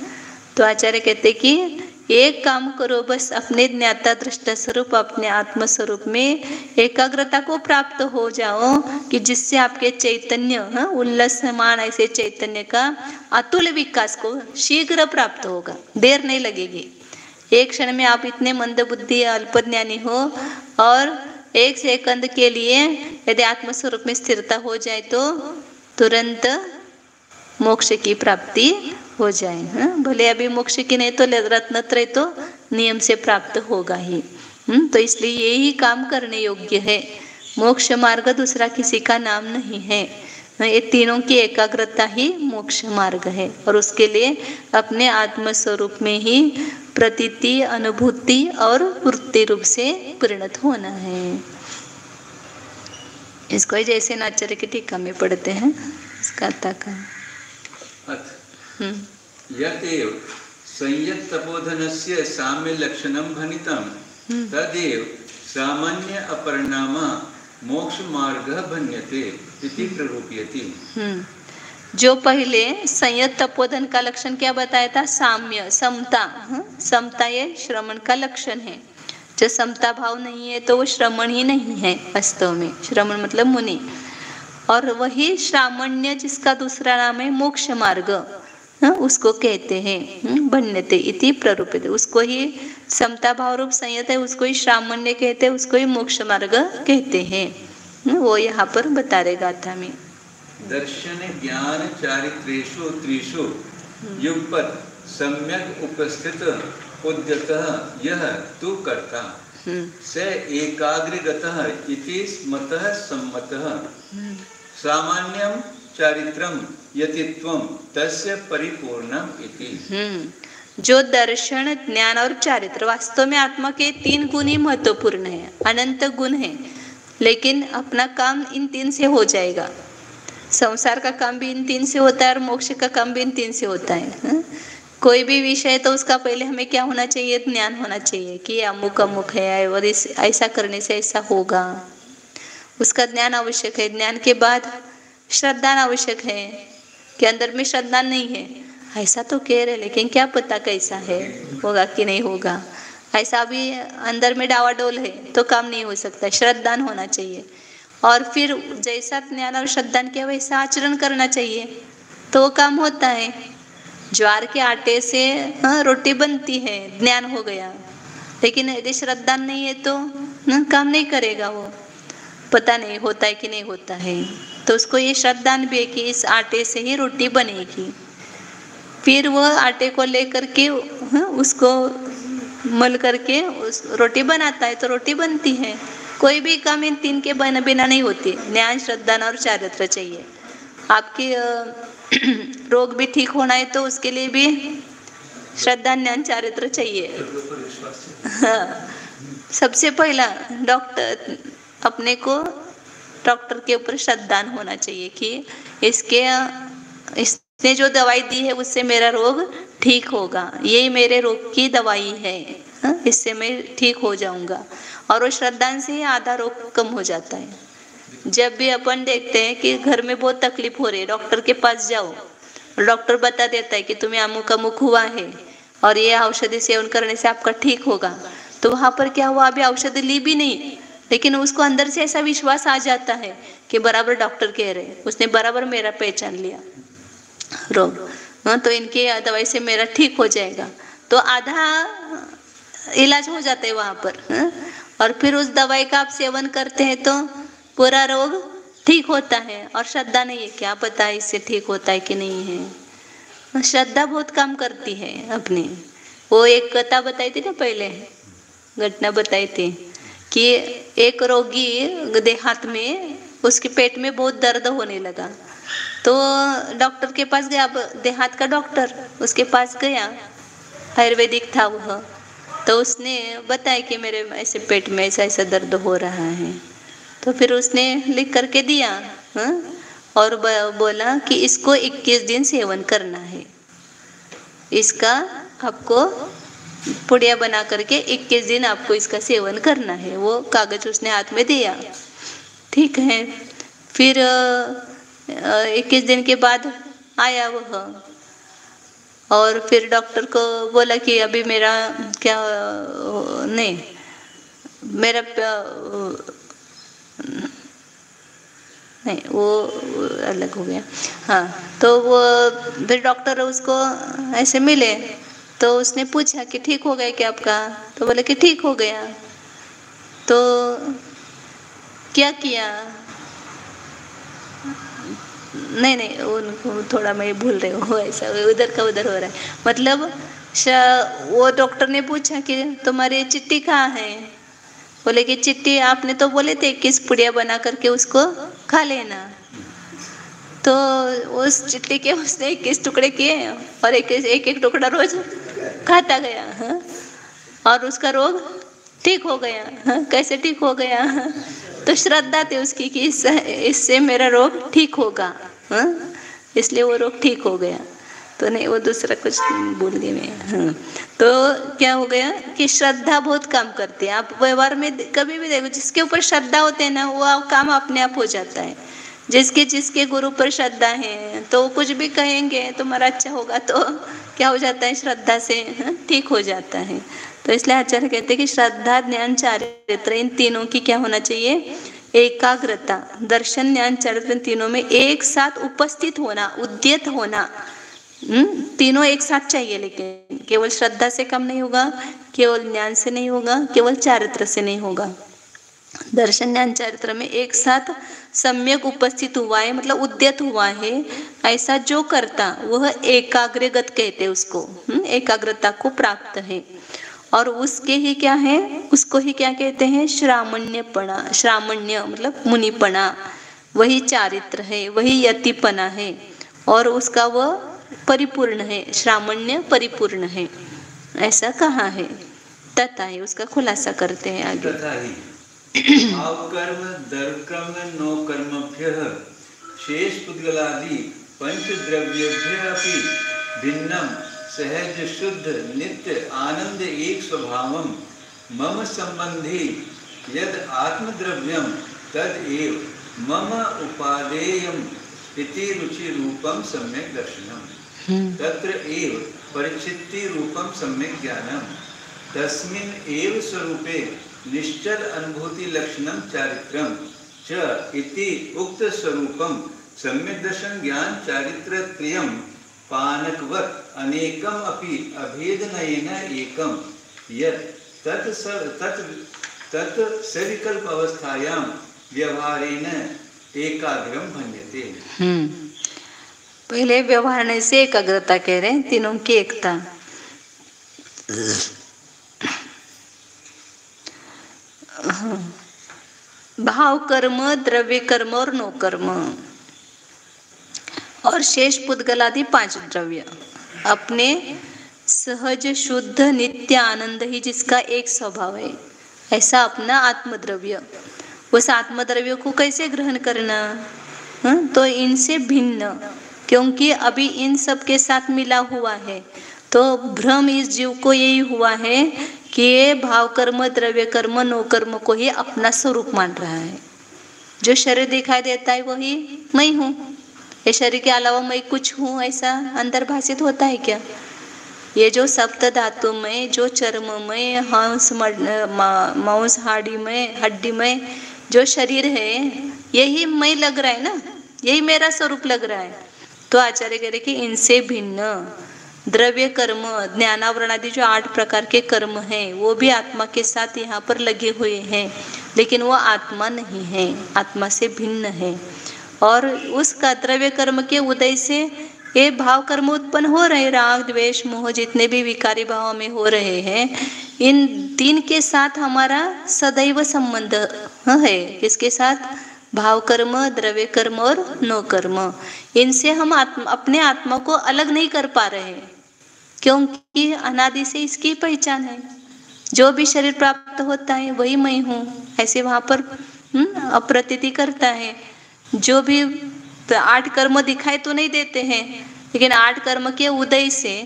Speaker 1: तो आचार्य कहते कि एक काम करो, बस अपने ज्ञाता दृष्टा स्वरूप, अपने आत्म स्वरूप में एकाग्रता को प्राप्त हो जाओ कि जिससे आपके चैतन्य, उल्लासमान ऐसे चैतन्य का अतुल विकास को शीघ्र प्राप्त होगा, देर नहीं लगेगी। एक क्षण में आप इतने मंद बुद्धि अल्पज्ञानी हो और एक सेकंड के लिए यदि आत्मस्वरूप में स्थिरता हो जाए तो तुरंत मोक्ष की प्राप्ति हो जाए। भले अभी मोक्ष की नहीं तो रत्नत्रय तो नियम से प्राप्त होगा ही। तो इसलिए यही काम करने योग्य है। मोक्ष मार्ग दूसरा किसी का नाम नहीं है। ये तीनों की एकाग्रता ही मोक्ष मार्ग है और उसके लिए अपने आत्म स्वरूप में ही प्रतीति, अनुभूति और वृत्ति रूप से परिणत होना है। इसको जैसे नाचार्य की टीका में पढ़ते हैं, इसका ताका
Speaker 2: यदेव संयत तपोधनस्य साम्य लक्षणं भणितं तदेव सामान्य अपरिणाम मोक्ष मार्ग भण्यते। इति प्ररूपयति।
Speaker 1: जो पहले संयत तपोधन का लक्षण क्या बताया था? साम्य, समता। समता ये श्रमण का लक्षण है। जो समता भाव नहीं है तो वो श्रमण ही नहीं है वास्तव में। श्रमण मतलब मुनि। और वही श्रामण्य जिसका दूसरा नाम है मोक्ष मार्ग, उसको कहते हैं भन्यते इति प्ररूपते। उसको ही समता भाव रूप संयत है, उसको ही श्रामण्य कहते हैं, उसको ही मोक्ष मार्ग कहते हैं। वो यहाँ पर बता रहे गाथा में।
Speaker 2: दर्शन ज्ञान चारित्रेषु त्रिषु युगपत् सम्यक उपस्थित उद्यतः यह तु कर्ता स एकाग्रगतः इति स्मतः सम्मतः सामान्यं चारित्रम यतित्वम तस्य परिपूर्णम इति।
Speaker 1: जो दर्शन, ज्ञान और चारित्र, वास्तव में आत्मा के 3 गुण ही महत्वपूर्ण है, अनंत गुण है, लेकिन अपना काम इन 3 से हो जाएगा। संसार का काम भी इन 3 से होता है और मोक्ष का काम भी इन 3 से होता है। कोई भी विषय तो उसका पहले हमें क्या होना चाहिए? ज्ञान होना चाहिए कि अमुक अमुक है और ऐसा करने से ऐसा होगा, उसका ज्ञान आवश्यक है। ज्ञान के बाद श्रद्धा आवश्यक है कि अंदर में श्रद्धा नहीं है, ऐसा तो कह रहे लेकिन क्या पता कैसा है, होगा कि नहीं होगा, ऐसा भी अंदर में डावाडोल है तो काम नहीं हो सकता। श्रद्धान होना चाहिए और फिर जैसा ज्ञान और श्रद्धान किया वैसा आचरण करना चाहिए तो वो काम होता है। ज्वार के आटे से रोटी बनती है, ज्ञान हो गया, लेकिन यदि श्रद्धा नहीं है तो काम नहीं करेगा, वो पता नहीं होता है कि नहीं होता है। तो उसको ये श्रद्धान भी है कि इस आटे से ही रोटी बनेगी। फिर वह आटे को लेकर के उसको मल करके उस रोटी बनाता है तो रोटी बनती है। कोई भी काम इन 3 के बिना नहीं होती। ज्ञान, श्रद्धा और चारित्र चाहिए। आपकी रोग भी ठीक होना है तो उसके लिए भी श्रद्धा, ज्ञान, चारित्र चाहिए। हाँ, सबसे पहला डॉक्टर, अपने को डॉक्टर के ऊपर श्रद्धान होना चाहिए कि इसने जो दवाई दी है उससे मेरा रोग ठीक होगा, यही मेरे रोग की दवाई है, इससे मैं ठीक हो जाऊंगा। और वो श्रद्धान से ही आधा रोग कम हो जाता है। जब भी अपन देखते हैं कि घर में बहुत तकलीफ हो रही है, डॉक्टर के पास जाओ, डॉक्टर बता देता है कि तुम्हें अमुक अमुक हुआ है और ये औषधि सेवन करने से आपका ठीक होगा। तो वहाँ पर क्या हुआ, अभी औषधि ली भी नहीं, लेकिन उसको अंदर से ऐसा विश्वास आ जाता है कि बराबर डॉक्टर कह रहे हैं, उसने बराबर मेरा पहचान लिया रोग, तो इनकी दवाई से मेरा ठीक हो जाएगा। तो आधा इलाज हो जाता है वहाँ पर। और फिर उस दवाई का आप सेवन करते हैं तो पूरा रोग ठीक होता है। और श्रद्धा नहीं है, क्या पता इससे ठीक होता है कि नहीं है। श्रद्धा बहुत काम करती है अपनी। वो एक कथा बताई थी ना, पहले घटना बताई थी कि एक रोगी देहात में, उसके पेट में बहुत दर्द होने लगा तो डॉक्टर के पास गया। देहात का डॉक्टर उसके पास गया, आयुर्वेदिक था वह, तो उसने बताया कि मेरे ऐसे पेट में ऐसा ऐसा दर्द हो रहा है। तो फिर उसने लिख करके दिया और बोला कि इसको 21 दिन सेवन करना है, इसका आपको पुड़िया बना करके 21 दिन आपको इसका सेवन करना है। वो कागज उसने हाथ में दिया, ठीक है। फिर 21 दिन के बाद आया वह और फिर डॉक्टर को बोला कि अभी मेरा क्या नहीं, मेरा नहीं, वो अलग हो गया। हाँ, तो वो फिर डॉक्टर उसको ऐसे मिले तो उसने पूछा कि ठीक हो गया क्या आपका? तो बोले कि ठीक हो गया। तो क्या किया? नहीं, उनको थोड़ा मैं भूल रही हूँ, ऐसा उधर का उधर हो रहा है। मतलब वो डॉक्टर ने पूछा कि तुम्हारी चिट्ठी कहाँ है? बोले कि चिट्ठी आपने तो बोले थे 21 पुड़िया बना करके उसको खा लेना। तो उस चिट्ठी के उसने 21 टुकड़े किए और एक एक टुकड़ा रोज खाता गया और उसका रोग ठीक हो गया। कैसे ठीक हो गया? तो श्रद्धा थी उसकी कि इससे मेरा रोग ठीक होगा, इसलिए वो रोग ठीक हो गया। तो नहीं, वो दूसरा कुछ भूल गई मैं। तो क्या हो गया कि श्रद्धा बहुत काम करती है। आप व्यवहार में कभी भी देखो, जिसके ऊपर श्रद्धा होते हैं ना, वो काम अपने आप हो जाता है। जिसके जिसके गुरु पर श्रद्धा है तो कुछ भी कहेंगे तुम्हारा अच्छा होगा तो क्या हो जाता है, श्रद्धा से ठीक हो जाता है। तो इसलिए आचार्य कहते हैं कि श्रद्धा, ज्ञान, चारित्र इन तीनों की क्या होना चाहिए, एकाग्रता। दर्शन, ज्ञान, चारित्र इन तीनों में एक साथ उपस्थित होना, उद्यत होना, तीनों एक साथ चाहिए। लेकिन केवल श्रद्धा से काम नहीं होगा, केवल ज्ञान से नहीं होगा, केवल चारित्र से नहीं होगा। दर्शन, ज्ञान, चारित्र में एक साथ सम्यक उपस्थित हुआ है, मतलब उद्यत हुआ है। ऐसा जो करता वह एकाग्रगत कहते हैं उसको, एकाग्रता को प्राप्त है। और उसके ही क्या है, उसको ही क्या कहते हैं, श्रामण्यपणा। श्रामण्य मतलब मुनिपना, वही चारित्र है, वही यतिपना है, और उसका वह परिपूर्ण है, श्रामण्य परिपूर्ण है, ऐसा कहा है। तथा है, उसका खुलासा करते हैं आगे।
Speaker 2: कर्म दर्कर्म नो कर्मभ्यः शेष पुद्गलादि पंचद्रव्येभ्यः अपि भिन्नं सहज शुद्ध नित्य आनंद एक स्वभावं मम संबंधी यद आत्मद्रव्यं तद एव मम उपादेयम् इति रुचि रूपं सम्यक् दर्शनम् तत्र एव परिचित्ति रूपं सम्यक् ज्ञानम् तस्मिन् एव स्वरूपे निश्चल अनुभूति लक्षणं चारित्रं च इति उक्त स्वरूपं सम्यक् दर्शन ज्ञान चारित्र त्रयं पानकवत् अनेकम अपि अभेदनयेन एकम यत् तत् सविकल्प अवस्थायां व्यवहारेण एकाग्रम भण्यते।
Speaker 1: पहले व्यवहार से एकाग्रता कह रहे हैं, तीनों की एकता। भाव कर्म, द्रव्य कर्म और नो कर्म, और शेष पुद्गलादि 5 द्रव्य अपने सहज शुद्ध नित्य आनंद ही जिसका एक स्वभाव है, ऐसा अपना आत्मद्रव्य। उस आत्मद्रव्य को कैसे ग्रहण करना, तो इनसे भिन्न, क्योंकि अभी इन सब के साथ मिला हुआ है। तो भ्रम इस जीव को यही हुआ है कि ये भाव कर्म, द्रव्य कर्म, नो कर्म को ही अपना स्वरूप मान रहा है। जो शरीर दिखाई देता है वही मैं हूँ, ये शरीर के अलावा मैं कुछ हूँ ऐसा अंदर भाषित होता है क्या? ये जो सप्त धातु में, जो चर्म में, हंस मांस हाड़ी में, हड्डी में जो शरीर है, यही मैं लग रहा है ना, यही मेरा स्वरूप लग रहा है। तो आचार्य कह रहे कि इनसे भिन्न द्रव्य कर्म, ज्ञानावरण आदि जो 8 प्रकार के कर्म हैं, वो भी आत्मा के साथ यहाँ पर लगे हुए हैं, लेकिन वो आत्मा नहीं है, आत्मा से भिन्न है। और उसका द्रव्य कर्म के उदय से ये भाव कर्म उत्पन्न हो रहे, राग द्वेष मोह जितने भी विकारी भाव में हो रहे हैं, इन 3 के साथ हमारा सदैव संबंध है। किसके साथ? भाव कर्म, द्रव्य कर्म और नो कर्म। इनसे हम अपने आत्मा को अलग नहीं कर पा रहे हैं, क्योंकि अनादि से इसकी पहचान है। जो भी शरीर प्राप्त होता है वही मैं हूँ, ऐसे वहाँ पर अप्रतीति करता है। जो भी 8 कर्म दिखाई तो नहीं देते हैं, लेकिन 8 कर्म के उदय से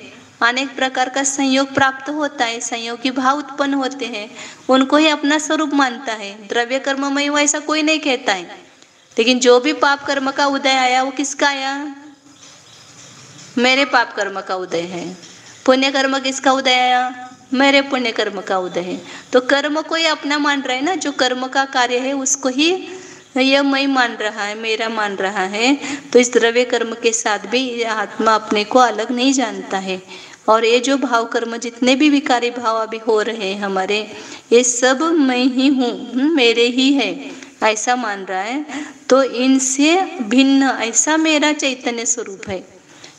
Speaker 1: अनेक प्रकार का संयोग प्राप्त होता है, संयोगी भाव उत्पन्न होते हैं, उनको ही अपना स्वरूप मानता है। द्रव्य कर्म में वो ऐसा कोई नहीं कहता है, लेकिन जो भी पाप कर्म का उदय आया वो किसका आया? मेरे पाप कर्म का उदय है। पुण्य कर्म किसका उदय आया? मेरे पुण्य कर्म का उदय है। तो कर्म को ही अपना मान रहा है ना, जो कर्म का कार्य है उसको ही यह मैं मान रहा है, मेरा मान रहा है। तो इस द्रव्य कर्म के साथ भी आत्मा अपने को अलग नहीं जानता है। और ये जो भाव कर्म, जितने भी विकारी भाव अभी हो रहे हैं हमारे, ये सब मैं ही हूँ, मेरे ही है, ऐसा मान रहा है। तो इनसे भिन्न ऐसा मेरा चैतन्य स्वरूप है।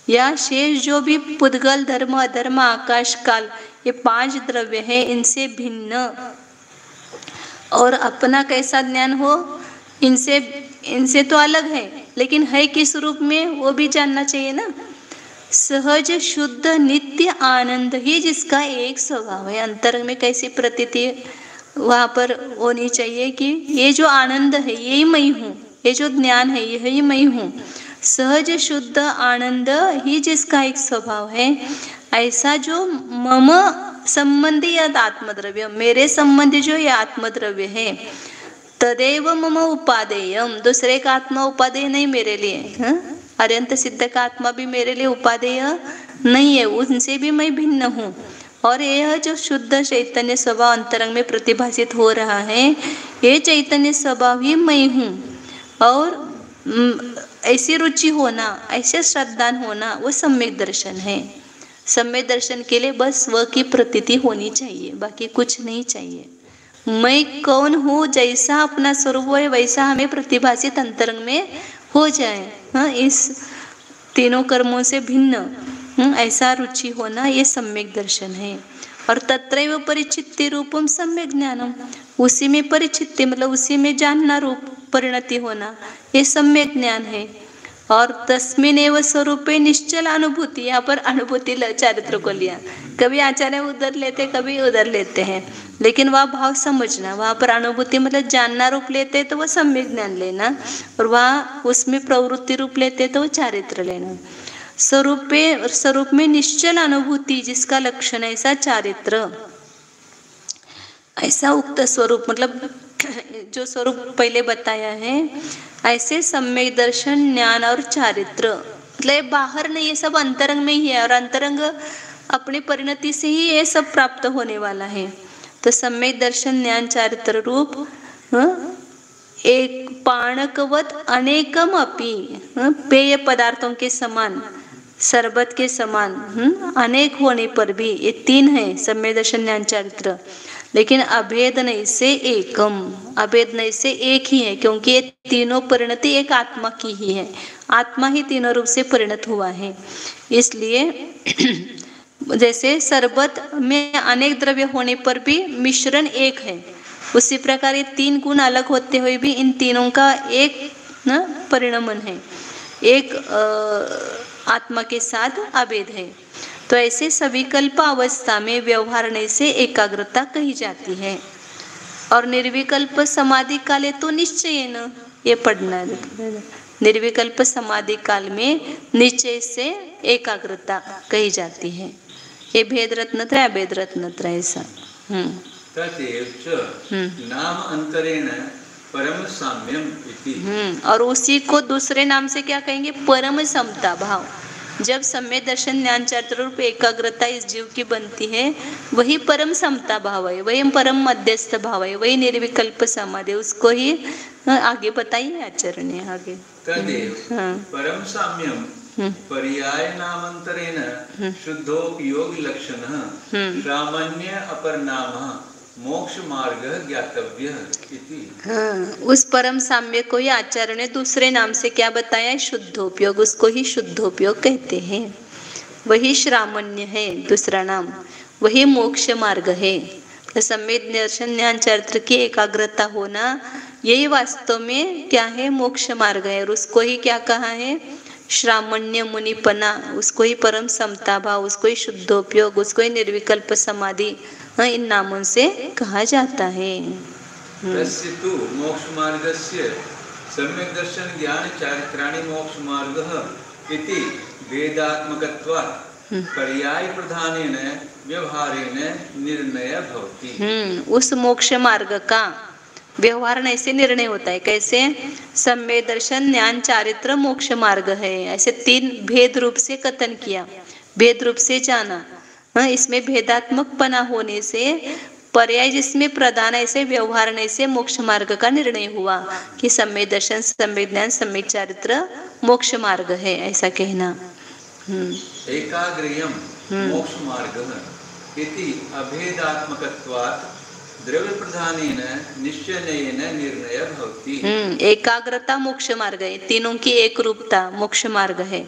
Speaker 1: या शेष जो भी पुद्गल, धर्म, अधर्म, आकाश, काल, ये 5 द्रव्य है, इनसे भिन्न और अपना कैसा ज्ञान हो, इनसे तो अलग है, लेकिन है किस रूप में वो भी जानना चाहिए ना। सहज शुद्ध नित्य आनंद ही जिसका एक स्वभाव है। अंतर में कैसी प्रतीति वहाँ पर होनी चाहिए कि ये जो आनंद है यही मैं हूँ, ये जो ज्ञान है यही मैं हूँ। सहज शुद्ध आनंद ही जिसका एक स्वभाव है, ऐसा जो मम संबंधी यद आत्मद्रव्य, मेरे संबंधी जो ये आत्मद्रव्य है, तदेव मम उपादेयम, दूसरे का आत्मा उपादेय नहीं मेरे लिए। अत्यंत सिद्ध का आत्मा भी मेरे लिए उपादेय नहीं है, उनसे भी मैं भिन्न हूँ। और यह जो शुद्ध चैतन्य स्वभाव अंतरंग में प्रतिभाषित हो रहा है, ये चैतन्य स्वभाव ही मैं हूँ। और ऐसी रुचि होना, ऐसे श्रद्धान होना, वो सम्यक दर्शन है। सम्यक दर्शन के लिए बस स्व की प्रतीति होनी चाहिए, बाकी कुछ नहीं चाहिए। मैं कौन हूँ, जैसा अपना स्वरूप है वैसा हमें प्रतिभाषित अंतरंग में हो जाए। इस तीनों कर्मों से भिन्न ऐसा रुचि होना, ये सम्यक दर्शन है। और तत्रैव परिचित्ति रूपम सम्यक ज्ञानम, उसी में परिचित्ति मतलब उसी में जानना रूप परिणति होना, ये सम्यक ज्ञान है। और तस्मिनेव स्वरूपे निश्चल अनुभूति, यहाँ पर अनुभूति चारित्र को लिया, कभी आचार्य उधर लेते कभी उधर लेते हैं, लेकिन वह भाव समझना। वहाँ पर अनुभूति मतलब जानना रूप लेते तो वह सम्यक ज्ञान लेना, और वहाँ उसमें प्रवृत्ति रूप लेते तो वह चारित्र लेना। स्वरूप में निश्चल अनुभूति जिसका लक्षण ऐसा चारित्र, ऐसा उक्त स्वरूप मतलब जो स्वरूप पहले बताया है, ऐसे सम्यक दर्शन ज्ञान और चारित्र मतलब बाहर नहीं, ये सब अंतरंग में ही है। और अंतरंग अपनी परिणति से ही ये सब प्राप्त होने वाला है। तो सम्यक दर्शन ज्ञान चारित्र रूप एक पाणकवत अनेकम अपि, पेय पदार्थों के समान, शरबत के समान अनेक होने पर भी ये तीन है सम्यक दर्शन ज्ञान चारित्र। लेकिन अभेद नहीं से एकम, अभेद नहीं से एक ही है, क्योंकि ये तीनों परिणति एक आत्मा की ही है। आत्मा ही तीनों रूप से परिणत हुआ है। इसलिए जैसे शरबत में अनेक द्रव्य होने पर भी मिश्रण एक है, उसी प्रकार ये तीन गुण अलग होते हुए भी इन तीनों का एक परिणमन है, एक आत्मा के साथ अभेद है। तो ऐसे सविकल्प अवस्था में व्यवहारने से एकाग्रता कही जाती है। और निर्विकल्प समाधि काले तो निश्चय न, ये पढ़ना है, निर्विकल्प समाधि काल में निश्चय से एकाग्रता कही जाती है। ये भेद रत्नत्र अभेद रत्नत्र ऐसा।
Speaker 2: नाम अंतरेण परम साम्यम इति।
Speaker 1: और उसी को दूसरे नाम से क्या कहेंगे, परम समता भाव। जब सम्यक दर्शन ज्ञान चारित्र रूप एकाग्रता इस जीव की बनती है, वही परम समता भाव है, वही परम मध्यस्थ भाव है, वही निर्विकल्प समाधि। उसको ही आगे बताइए आचरण आगे।
Speaker 2: परम साम्यम पर्याय नामांतरेण शुद्धोपयोग लक्षण सामान्य अपर नाम मोक्ष मार्ग ज्ञातव्य इति।
Speaker 1: उस परम साम्य को ही आचार्य ने दूसरे नाम से क्या बताया, शुद्धोपयोग, उसको ही शुद्धोपयोग कहते हैं। वही श्रामण्य है दूसरा नाम, वही मोक्ष मार्ग है। तो सम्यक दर्शन ज्ञान चारित्र की एकाग्रता होना, यही वास्तव में क्या है, मोक्ष मार्ग है। और उसको ही क्या कहा है, श्रामण्य मुनिपना, उसको ही परम समता भाव, उसको ही शुद्धोपयोग, उसको ही निर्विकल्प समाधि, इन नामों से कहा जाता है।
Speaker 2: तस्यतु मोक्ष मार्गस्य सम्यक दर्शन ज्ञान चारित्राणि मोक्ष मार्गः इति वेदात्मकत्वात् पर्याय प्रधानेन व्यवहारेण निर्णय भवति।
Speaker 1: उस मोक्ष मार्ग का व्यवहार ऐसे निर्णय होता है। कैसे, सम्यक दर्शन ज्ञान चारित्र मोक्ष मार्ग है, ऐसे तीन भेद रूप से कथन किया, भेद रूप से जाना। इसमें भेदात्मक पना होने से पर्याय जिसमें प्रधान ऐसे व्यवहार से मोक्ष मार्ग का निर्णय हुआ कि सम्यक दर्शन सम्यक ज्ञान सम्यक चारित्र मोक्ष मार्ग है, ऐसा कहना।
Speaker 2: एकाग्र्यम मोक्ष मार्गः इति अभेदात्मकत्वात् द्रव्य प्रधानेन निश्चयेन निर्णय भवति।
Speaker 1: एकाग्रता मोक्ष मार्ग है, तीनों की एक रूपता मोक्ष मार्ग है।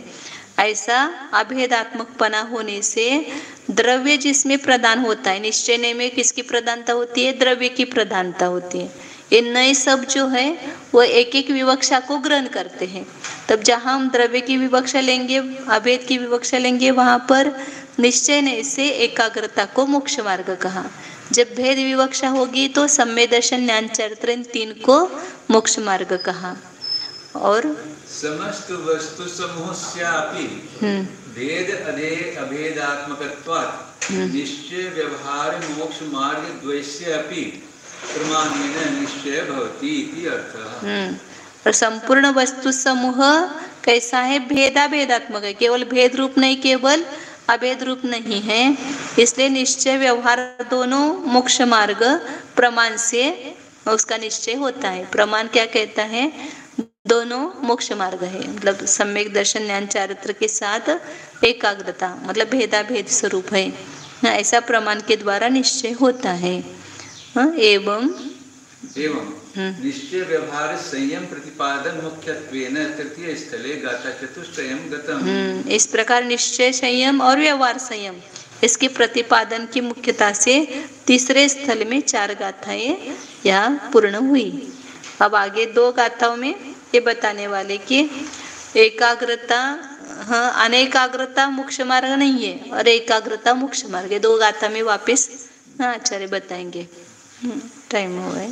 Speaker 1: ऐसा अभेदात्मक पना होने से द्रव्य जिसमें प्रदान होता है, निश्चय में किसकी प्रधानता होती है, द्रव्य की प्रधानता होती है। ये नए सब जो है वो एक एक विवक्षा को ग्रहण करते हैं। तब जहाँ हम द्रव्य की विवक्षा लेंगे, अभेद की विवक्षा लेंगे, वहां पर निश्चय से एकाग्रता को मोक्ष मार्ग कहा। जब भेद विवक्षा होगी तो सम्यक दर्शन ज्ञान चारित्र इन तीन को मोक्ष मार्ग कहा। और
Speaker 2: समस्त वस्तु समूहस्यापि भेद अभेदात्मकत्वात् निश्चय व्यवहार मोक्ष मार्ग द्वयस्यापि प्रमाणेन निश्चय भवति इति अर्थः।
Speaker 1: और संपूर्ण वस्तु समूह कैसा है? भेदाभेदात्मक है, केवल भेद रूप नहीं, केवल अभेद रूप नहीं है। इसलिए निश्चय व्यवहार दोनों मोक्ष मार्ग प्रमाण से उसका निश्चय होता है। प्रमाण क्या कहता है? दोनों मोक्ष मार्ग है, मतलब सम्यक दर्शन ज्ञान चारित्र के साथ एकाग्रता, मतलब भेदाभेद स्वरूप है, ऐसा प्रमाण के द्वारा निश्चय होता है। एवं
Speaker 2: निश्चय व्यवहार संयम प्रतिपादन मुख्यत्वेन तृतीय स्थले गाथा चतुष्टयम गतम्।
Speaker 1: इस प्रकार निश्चय संयम और व्यवहार संयम इसके प्रतिपादन की मुख्यता से तीसरे स्थल में 4 गाथाएं यहाँ पूर्ण हुई। अब आगे 2 गाथाओं में ये बताने वाले कि एकाग्रता, अनेकाग्रता मोक्ष मार्ग नहीं है और एकाग्रता मोक्ष मार्ग है। 2 गाथा में वापस आचार्य बताएंगे। टाइम हुआ है,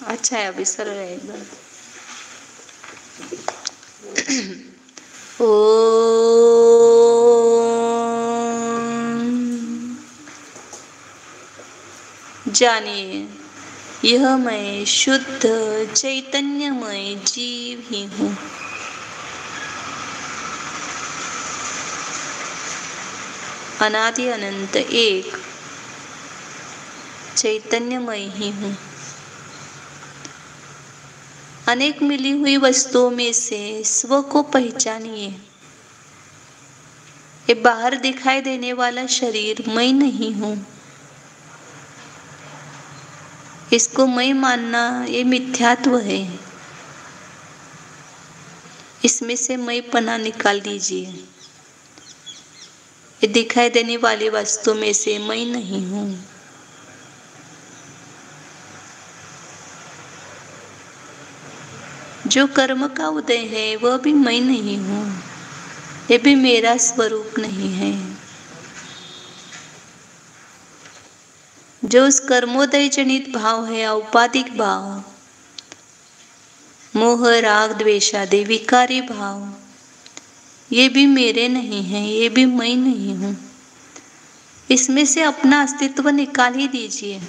Speaker 1: अच्छा है, अभी सरल है एकदम। जानिए, यह मैं शुद्ध चैतन्यमय जीव ही हूँ। अनादि अनंत एक चैतन्यमय ही हूँ। अनेक मिली हुई वस्तुओं में से स्व को पहचानिए। ये बाहर दिखाई देने वाला शरीर मैं नहीं हूँ। इसको मैं मानना ये मिथ्यात्व है। इसमें से मैं पना निकाल दीजिए। ये दिखाई देने वाली वस्तु में से मैं नहीं हूँ। जो कर्म का उदय है वह भी मैं नहीं हूँ। ये भी मेरा स्वरूप नहीं है। जो उस कर्मोदय जनित भाव है, औपाधिक भाव, मोह राग द्वेषादि विकारी भाव, ये भी मेरे नहीं है, ये भी मैं नहीं हूँ। इसमें से अपना अस्तित्व निकाल ही दीजिए।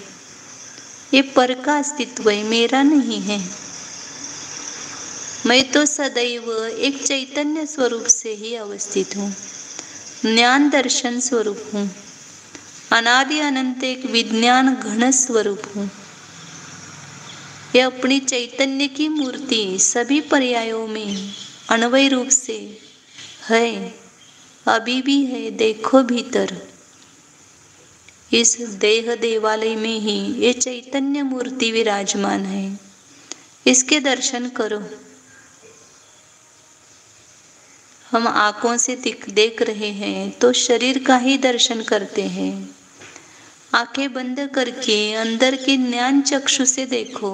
Speaker 1: ये पर का अस्तित्व है, मेरा नहीं है। मैं तो सदैव एक चैतन्य स्वरूप से ही अवस्थित हूँ, ज्ञान दर्शन स्वरूप हूँ, अनादि अनंत एक विज्ञान घन स्वरूप हूँ। यह अपनी चैतन्य की मूर्ति सभी पर्यायों में अन्वय रूप से है, अभी भी है। देखो भीतर, इस देह देवालय में ही ये चैतन्य मूर्ति विराजमान है। इसके दर्शन करो। हम आंखों से देख रहे हैं तो शरीर का ही दर्शन करते हैं। आंखें बंद करके अंदर के ज्ञान चक्षु से देखो,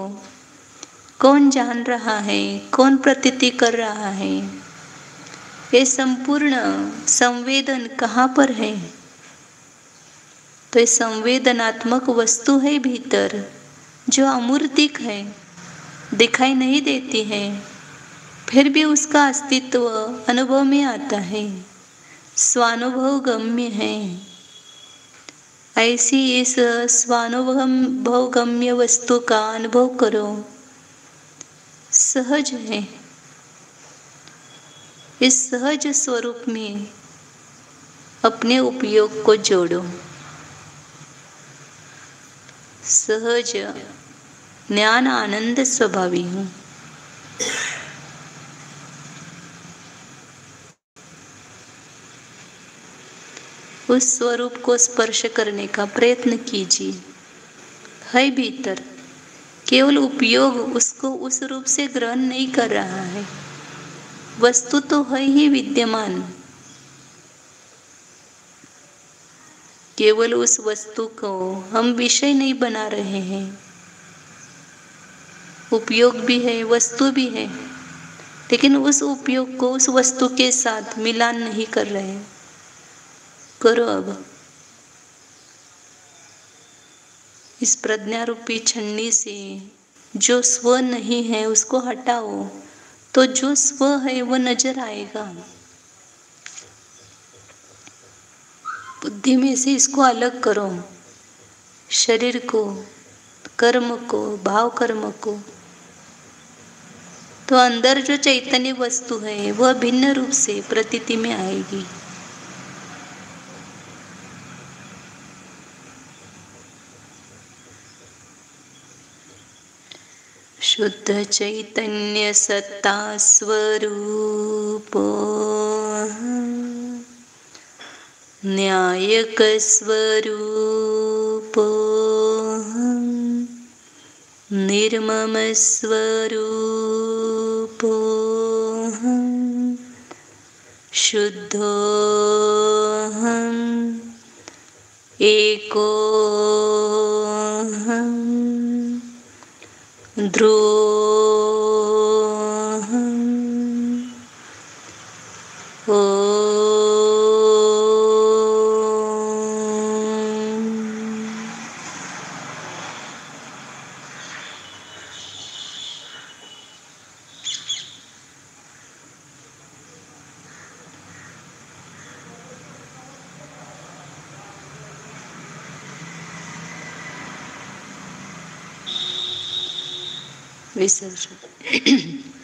Speaker 1: कौन जान रहा है, कौन प्रतीति कर रहा है। ये संपूर्ण संवेदन कहाँ पर है? तो ये संवेदनात्मक वस्तु है भीतर, जो अमूर्तिक है, दिखाई नहीं देती है, फिर भी उसका अस्तित्व अनुभव में आता है, स्वानुभव गम्य है। ऐसी इस स्वानुभव गम्य वस्तु का अनुभव करो। सहज है। इस सहज स्वरूप में अपने उपयोग को जोड़ो। सहज ज्ञान आनंद स्वभावी हूँ। उस स्वरूप को स्पर्श करने का प्रयत्न कीजिए। है भीतर, केवल उपयोग उसको उस रूप से ग्रहण नहीं कर रहा है। वस्तु तो है ही विद्यमान, केवल उस वस्तु को हम विषय नहीं बना रहे हैं। उपयोग भी है, वस्तु भी है, लेकिन उस उपयोग को उस वस्तु के साथ मिलान नहीं कर रहे। करो अब। इस प्रज्ञा रूपी छन्नी से जो स्व नहीं है उसको हटाओ, तो जो स्व है वो नजर आएगा। बुद्धि में से इसको अलग करो। शरीर को, कर्म को, भाव कर्म को, तो अंदर जो चैतन्य वस्तु है वह भिन्न रूप से प्रतीति में आएगी। शुद्ध चैतन्य सत्ता स्वरूप, न्यायक स्वरूप, निर्मम स्वरूप, शुद्धोऽहम् एकोऽहम् ध्रुवोऽहम् ॐ। विसर्जन।